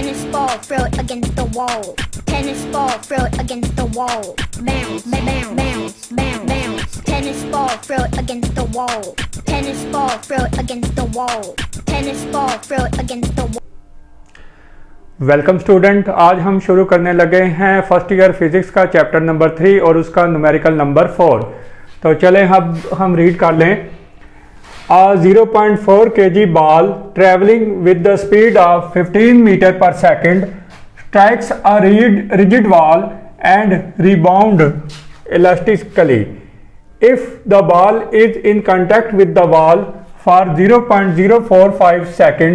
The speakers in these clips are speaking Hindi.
Tennis ball, throw it against the wall. Tennis ball, throw it against the wall. Bounce, bounce, bounce, bounce, bounce. Tennis ball, throw it against the wall. Tennis ball, throw it against the wall. Tennis ball, throw it against the wall. Welcome student, आज हम शुरू करने लगे हैं फर्स्ट ईयर फिजिक्स का चैप्टर नंबर 3 और उसका न्यूमेरिकल नंबर 4। तो चलें अब हम रीड कर लें। A 0.4 kg ball traveling with the speed of 15 meter per second strikes a rigid wall and rebound elastically. If the ball is in contact with the wall for 0.045 second,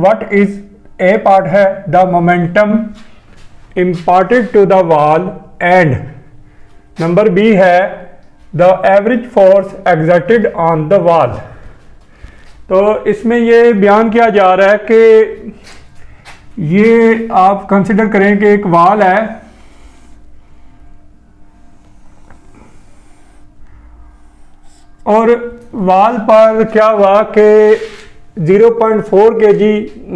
what is A part है the momentum imparted to the wall and number B है the average force exerted on the wall। तो इसमें ये बयान किया जा रहा है कि ये आप कंसिडर करें कि एक वॉल है और वॉल पर क्या हुआ कि 0.4 kg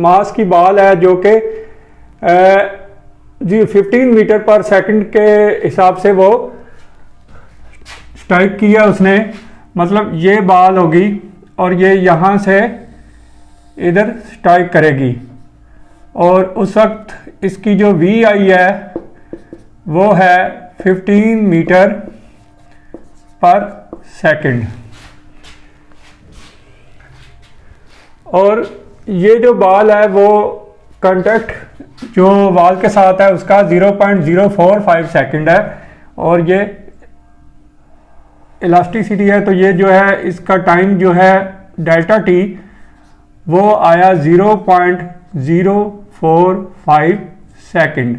मास की बॉल है जो कि 15 मीटर पर सेकंड के हिसाब से वो स्ट्राइक किया उसने। मतलब ये बॉल होगी और ये यहाँ से इधर स्ट्राइक करेगी और उस वक्त इसकी जो वी आई है वो है 15 मीटर पर सेकंड। और ये जो बॉल है वो कांटेक्ट जो वॉल के साथ है उसका 0.045 सेकंड है और ये इलास्टिसिटी है। तो ये जो है इसका टाइम जो है डेल्टा टी वो आया 0.045 सेकंड।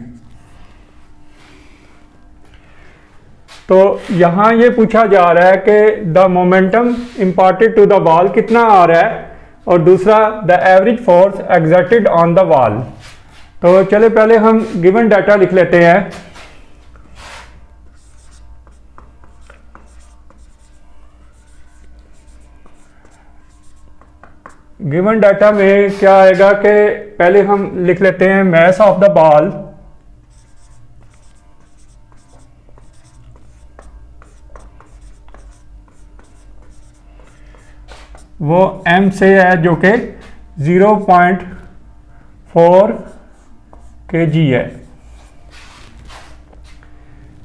तो यहाँ ये पूछा जा रहा है कि the momentum imparted to the wall कितना आ रहा है और दूसरा the average force exerted on the wall. तो चले पहले हम गिवन डाटा लिख लेते हैं। गिवन डाटा में क्या आएगा कि पहले हम लिख लेते हैं मास ऑफ द बॉल वो m से है जो कि 0.4 kg है।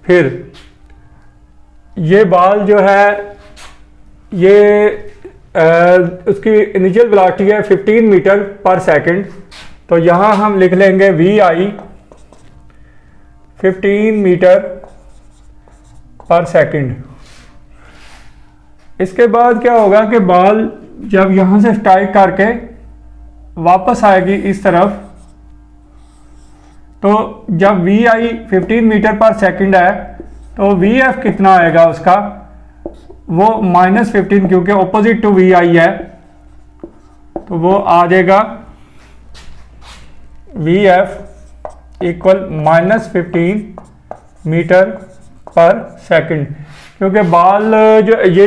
फिर ये बॉल जो है ये उसकी इनिशियल वेलोसिटी है 15 मीटर पर सेकंड। तो यहाँ हम लिख लेंगे वी आई 15 मीटर पर सेकंड। इसके बाद क्या होगा कि बॉल जब यहाँ से स्ट्राइक करके वापस आएगी इस तरफ, तो जब वी आई 15 मीटर पर सेकंड है तो वी एफ कितना आएगा उसका वो -15, क्योंकि ऑपोजिट टू वी आई है तो वो आ जाएगा वी एफ इक्वल -15 मीटर पर सेकंड। क्योंकि बॉल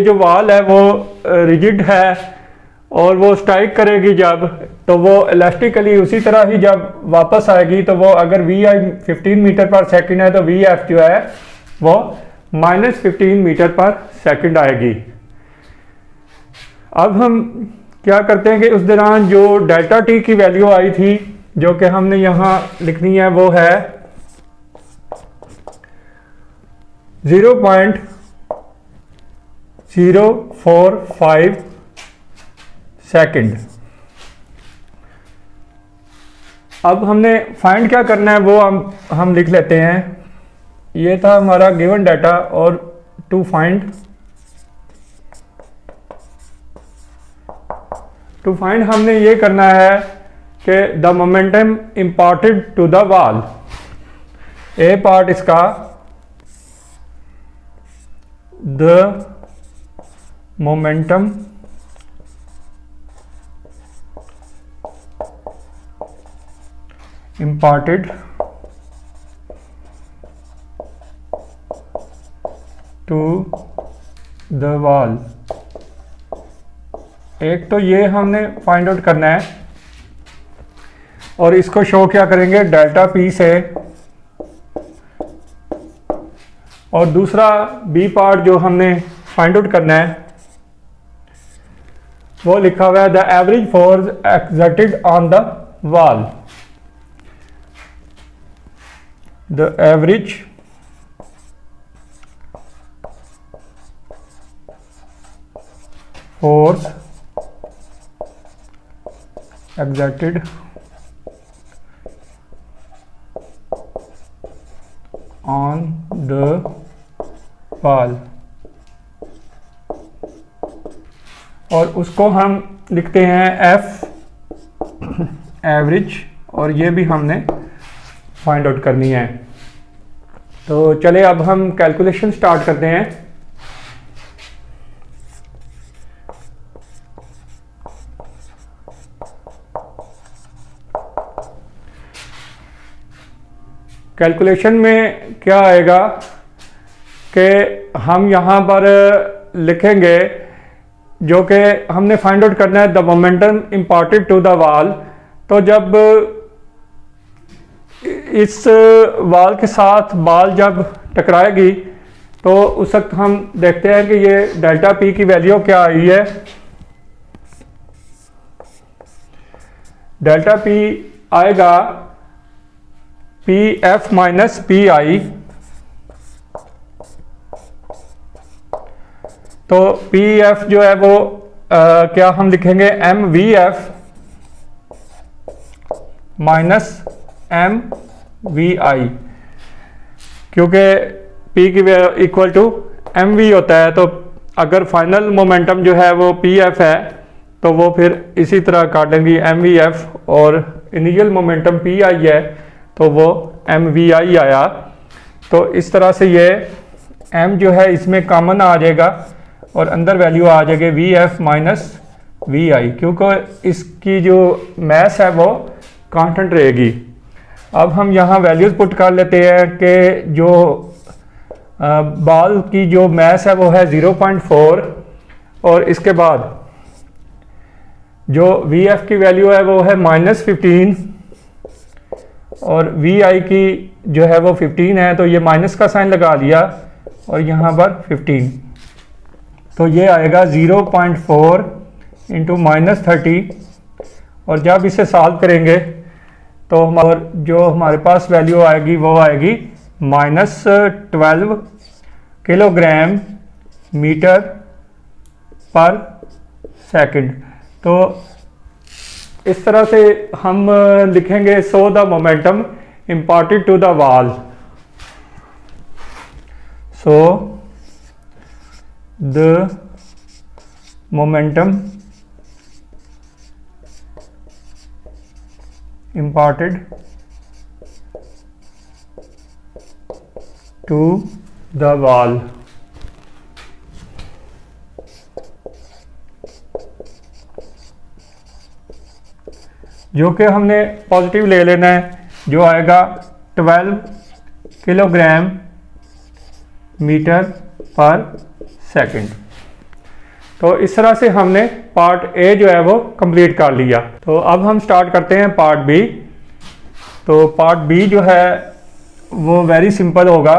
जो वॉल है वो रिजिड है और वो स्ट्राइक करेगी जब, तो वो इलास्टिकली उसी तरह ही जब वापस आएगी तो वो अगर वी आई 15 मीटर पर सेकंड है तो वी एफ जो है वो -15 मीटर पर सेकंड आएगी। अब हम क्या करते हैं कि उस दौरान जो डेल्टा टी की वैल्यू आई थी जो कि हमने यहाँ लिखनी है वो है 0.045 सेकंड। अब हमने फाइंड क्या करना है वो हम लिख लेते हैं। ये था हमारा गिवन डाटा और टू फाइंड हमने ये करना है कि the momentum imparted to the wall. A part इसका the momentum imparted to the wall. एक तो ये हमने फाइंड आउट करना है और इसको शो क्या करेंगे डेल्टा पी से, और दूसरा बी पार्ट जो हमने फाइंड आउट करना है वो लिखा हुआ है the average force exerted on the wall, the average force exerted on the wall, और उसको हम लिखते हैं F एवरेज, और ये भी हमने फाइंड आउट करनी है। तो चले अब हम कैलकुलेशन स्टार्ट करते हैं। कैलकुलेशन में क्या आएगा कि हम यहाँ पर लिखेंगे जो कि हमने फाइंड आउट करना है the momentum imparted to the wall. तो जब इस वॉल के साथ बॉल जब टकराएगी तो उस वक्त हम देखते हैं कि ये डेल्टा पी की वैल्यू क्या आई है। डेल्टा पी आएगा p f minus p i. तो पी एफ जो है वो क्या हम लिखेंगे m v f minus m v i, क्योंकि पी की इक्वल टू एम वी होता है। तो अगर फाइनल मोमेंटम जो है वो पी एफ है तो वो फिर इसी तरह काटेंगे एम वी एफ, और इनिशियल मोमेंटम पी आई है तो वो एम वी आई आया। तो इस तरह से ये एम जो है इसमें कॉमन आ जाएगा और अंदर वैल्यू आ जाएगी we f minus we i, क्योंकि इसकी जो मैस है वो कांस्टेंट रहेगी। अब हम यहाँ वैल्यूज पुट कर लेते हैं कि जो बॉल की जो मैस है वो है 0.4, और इसके बाद जो वी एफ की वैल्यू है वो है -15, और वी आई की जो है वो 15 है, तो ये माइनस का साइन लगा लिया और यहाँ पर 15, तो ये आएगा 0.4 इंटू -30। और जब इसे सॉल्व करेंगे तो जो हमारे पास वैल्यू आएगी वो आएगी -12 किलोग्राम मीटर पर सेकंड। तो इस तरह से हम लिखेंगे so the momentum imparted to the wall. So the momentum imparted to the wall। जो कि हमने पॉजिटिव ले लेना है, जो आएगा 12 किलोग्राम मीटर पर सेकंड। तो इस तरह से हमने पार्ट ए जो है वो कंप्लीट कर लिया। तो अब हम स्टार्ट करते हैं पार्ट बी। तो पार्ट बी जो है वो वेरी सिंपल होगा।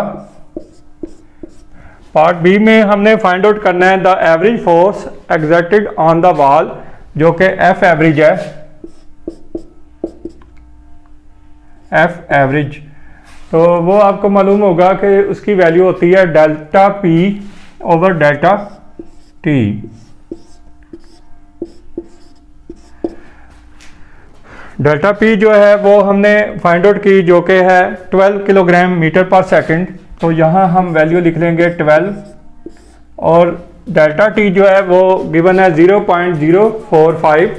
पार्ट बी में हमने फाइंड आउट करना है the average force exerted on the wall, जो कि एफ एवरेज है। एफ एवरेज तो वो आपको मालूम होगा कि उसकी वैल्यू होती है delta P over delta T. Delta P जो है वो हमने फाइंड आउट की, जो कि है 12 किलोग्राम मीटर पर सेकंड। तो यहाँ हम वैल्यू लिख लेंगे 12, और डेल्टा टी जो है वो गिवन है 0.045,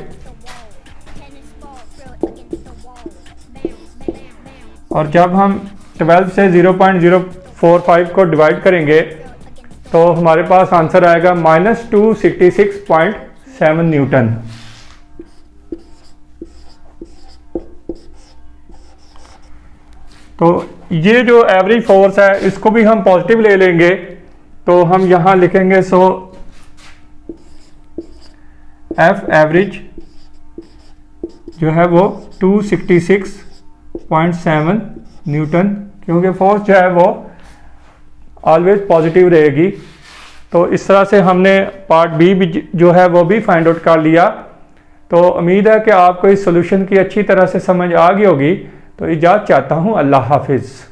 और जब हम 12 से 0.045 को डिवाइड करेंगे तो हमारे पास आंसर आएगा -266.7 न्यूटन। तो ये जो एवरेज फोर्स है इसको भी हम पॉजिटिव ले लेंगे। तो हम यहां लिखेंगे सो एफ एवरेज जो है वो 266.7 न्यूटन, क्योंकि फोर्स जो है वो ऑलवेज पॉजिटिव रहेगी। तो इस तरह से हमने पार्ट बी भी जो है वो भी फाइंड आउट कर लिया। तो उम्मीद है कि आपको इस सॉल्यूशन की अच्छी तरह से समझ आ गई होगी। तो इजाज़त चाहता हूँ, अल्लाह हाफिज़।